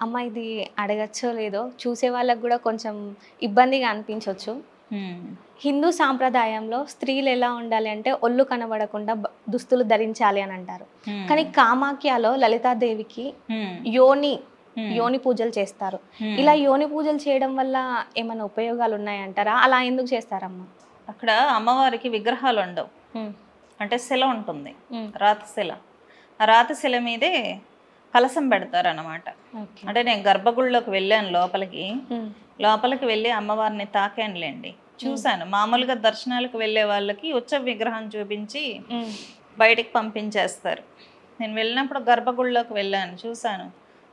అమ్మ ఇది అడగచ్చో లేదో చూసే వాళ్ళకి కూడా కొంచెం ఇబ్బందిగా అనిపించవచ్చు. హిందూ సాంప్రదాయంలో స్త్రీలు ఎలా ఉండాలి అంటే ఒళ్ళు కనబడకుండా దుస్తులు ధరించాలి అని అంటారు. కానీ కామాఖ్యలో లలితాదేవికి యోని పూజలు చేస్తారు. ఇలా యోని పూజలు చేయడం వల్ల ఏమైనా ఉపయోగాలు ఉన్నాయంటారా? అలా ఎందుకు చేస్తారమ్మా? అక్కడ అమ్మవారికి విగ్రహాలు ఉండవు, అంటే శిల ఉంటుంది, రాతి శిల. ఆ రాతి శిల మీదే కలశం పెడతారు అన్నమాట. అంటే నేను గర్భగుడిలోకి వెళ్ళాను, లోపలికి వెళ్ళి అమ్మవారిని తాకానులేండి, చూశాను. మామూలుగా దర్శనాలకు వెళ్ళే వాళ్ళకి ఉత్సవ విగ్రహం చూపించి బయటికి పంపించేస్తారు. నేను వెళ్ళినప్పుడు గర్భగుడిలోకి వెళ్ళాను, చూశాను.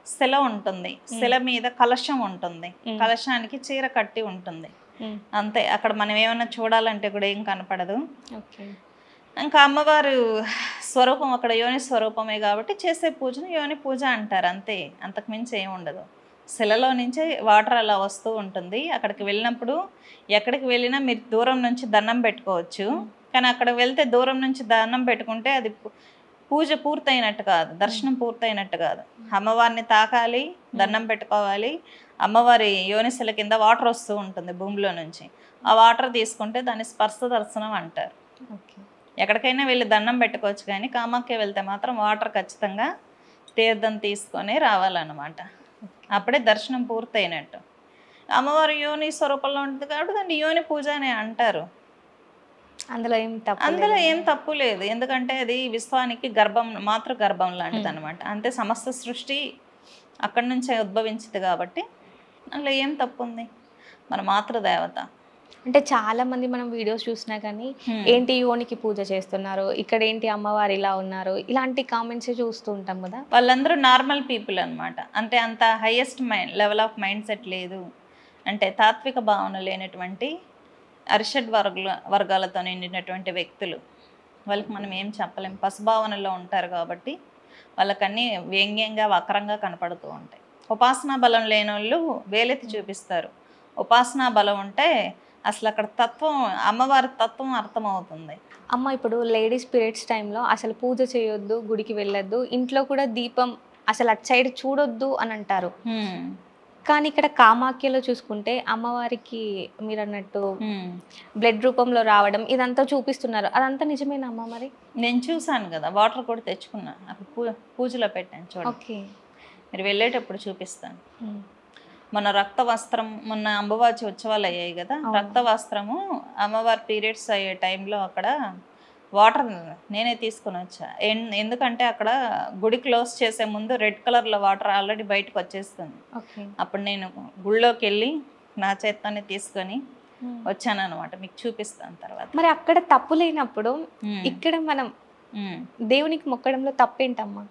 శిల ఉంటుంది, శిల మీద కలశం ఉంటుంది, కలశానికి చీర కట్టి ఉంటుంది, అంతే. అక్కడ మనం ఏమైనా చూడాలంటే కూడా ఏం కనపడదు. ఇంకా అమ్మవారు స్వరూపం అక్కడ యోని స్వరూపమే కాబట్టి చేసే పూజను యోని పూజ అంటారు, అంతే. అంతకుమించి ఏమి ఉండదు. శిలలో నుంచే వాటర్ అలా వస్తూ ఉంటుంది. అక్కడికి వెళ్ళినప్పుడు ఎక్కడికి వెళ్ళినా మీరు దూరం నుంచి దండం పెట్టుకోవచ్చు, కానీ అక్కడ వెళ్తే దూరం నుంచి దండం పెట్టుకుంటే అది పూజ పూర్తయినట్టు కాదు, దర్శనం పూర్తయినట్టు కాదు. అమ్మవారిని తాకాలి, దండం పెట్టుకోవాలి. అమ్మవారి యోనిశిల కింద వాటర్ వస్తూ ఉంటుంది భూమిలో నుంచి, ఆ వాటర్ తీసుకుంటే దాన్ని స్పర్శ దర్శనం అంటారు. ఎక్కడికైనా వెళ్ళి దండం పెట్టుకోవచ్చు, కానీ కామాఖ్య వెళ్తే మాత్రం వాటర్ ఖచ్చితంగా తీర్థం తీసుకొని రావాలన్నమాట. అప్పుడే దర్శనం పూర్తయినట్టు. అమ్మవారి యోని స్వరూపంలో ఉంటుంది కాబట్టి దాన్ని యోని పూజ అని అంటారు. అందులో ఏం తప్పు లేదు, ఎందుకంటే అది విశ్వానికి గర్భం, మాతృ గర్భం లాంటిది అనమాట. అంతే, సమస్త సృష్టి అక్కడి నుంచే ఉద్భవించింది కాబట్టి అందులో ఏం తప్పు ఉంది. మన మాతృదేవత. అంటే చాలా మంది మనం వీడియోస్ చూసినా కానీ ఏంటి యోనికి పూజ చేస్తున్నారు, ఇక్కడ ఏంటి అమ్మవారు ఇలా ఉన్నారు, ఇలాంటి కామెంట్స్ చూస్తూ ఉంటాం కదా. వాళ్ళందరూ నార్మల్ పీపుల్ అనమాట. అంటే అంత highest level of mind set లేదు, అంటే తాత్విక భావన లేనటువంటి అరిషడ్ వర్గాలతో నిండినటువంటి వ్యక్తులు. వాళ్ళకి మనం ఏం చెప్పలేం, పశుభావనలో ఉంటారు కాబట్టి వాళ్ళకన్నీ వ్యంగ్యంగా వక్రంగా కనపడుతూ ఉంటాయి. ఉపాసనా బలం లేని వాళ్ళు వేలెత్తి చూపిస్తారు, ఉపాసనా బలం ఉంటే అసలు అక్కడ తత్వం, అమ్మవారి తత్వం అర్థమవుతుంది. అమ్మ ఇప్పుడు లేడీస్ పీరియడ్స్ టైంలో అసలు పూజ చేయొద్దు, గుడికి వెళ్ళొద్దు, ఇంట్లో కూడా దీపం అసలు అటు సైడ్ చూడొద్దు అని అంటారు. కానీ ఇక్కడ కామాఖ్యలో చూసుకుంటే అమ్మవారికి మీరు అన్నట్టు బ్లడ్ రూపంలో రావడం ఇదంతా చూపిస్తున్నారు, అదంతా నిజమేనా అమ్మ? మరి నేను చూసాను కదా, వాటర్ కూడా తెచ్చుకున్నా, అక్కడ పూజలో పెట్టాను చూడండి. మీరు వెళ్ళేటప్పుడు చూపిస్తాను. మొన్న రక్త వస్త్రం, మొన్న అంబవాచి ఉత్సవాలు అయ్యాయి కదా, రక్త వస్త్రము అమ్మవారి పీరియడ్స్ అయ్యే టైంలో అక్కడ వాటర్ నేనే తీసుకుని వచ్చా. ఎందుకంటే అక్కడ గుడి క్లోజ్ చేసే ముందు రెడ్ కలర్లో వాటర్ ఆల్రెడీ బయటకు వచ్చేస్తుంది. అప్పుడు నేను గుళ్ళోకి వెళ్ళి నా చేత్తోనే తీసుకొని వచ్చాను అనమాట. మీకు చూపిస్తాను తర్వాత. మరి అక్కడ తప్పు లేనప్పుడు ఇక్కడ మనం దేవునికి మొక్కడంలో తప్పేంటమ్మా?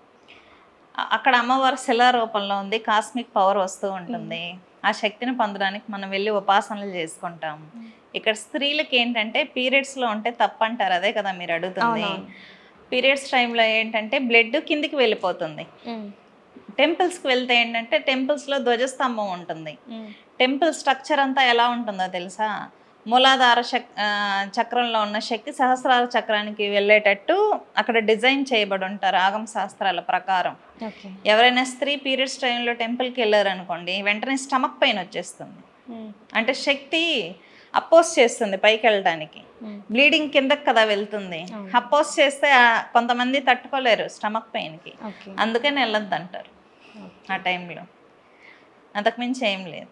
అక్కడ అమ్మవారి శిలా రూపంలో ఉంది, కాస్మిక్ పవర్ వస్తూ ఉంటుంది. ఆ శక్తిని పొందడానికి మనం వెళ్ళి ఉపాసనలు చేసుకుంటాం. ఇక్కడ స్త్రీలకి ఏంటంటే పీరియడ్స్లో ఉంటే తప్పంటారు, అదే కదా మీరు అడుగుతుంది. పీరియడ్స్ టైంలో ఏంటంటే బ్లడ్ కిందికి వెళ్ళిపోతుంది. టెంపుల్స్కి వెళ్తే ఏంటంటే టెంపుల్స్లో ధ్వజస్తంభం ఉంటుంది. టెంపుల్ స్ట్రక్చర్ అంతా ఎలా ఉంటుందో తెలుసా? మూలాధార చక్రంలో ఉన్న శక్తి సహస్రార చక్రానికి వెళ్ళేటట్టు అక్కడ డిజైన్ చేయబడి ఉంటారు ఆగమ శాస్త్రాల ప్రకారం. ఎవరైనా స్త్రీ పీరియడ్స్ టైంలో టెంపుల్కి వెళ్ళారనుకోండి, వెంటనే స్టమక్ పెయిన్ వచ్చేస్తుంది. అంటే శక్తి అపోజ్ చేస్తుంది పైకి వెళ్ళడానికి, బ్లీడింగ్ కిందకి కదా వెళ్తుంది. అపోజ్ చేస్తే కొంతమంది తట్టుకోలేరు స్టమక్ పెయిన్కి, అందుకని వెళ్ళొద్దు అంటారు ఆ టైంలో. అంతకుమించి ఏం లేదు.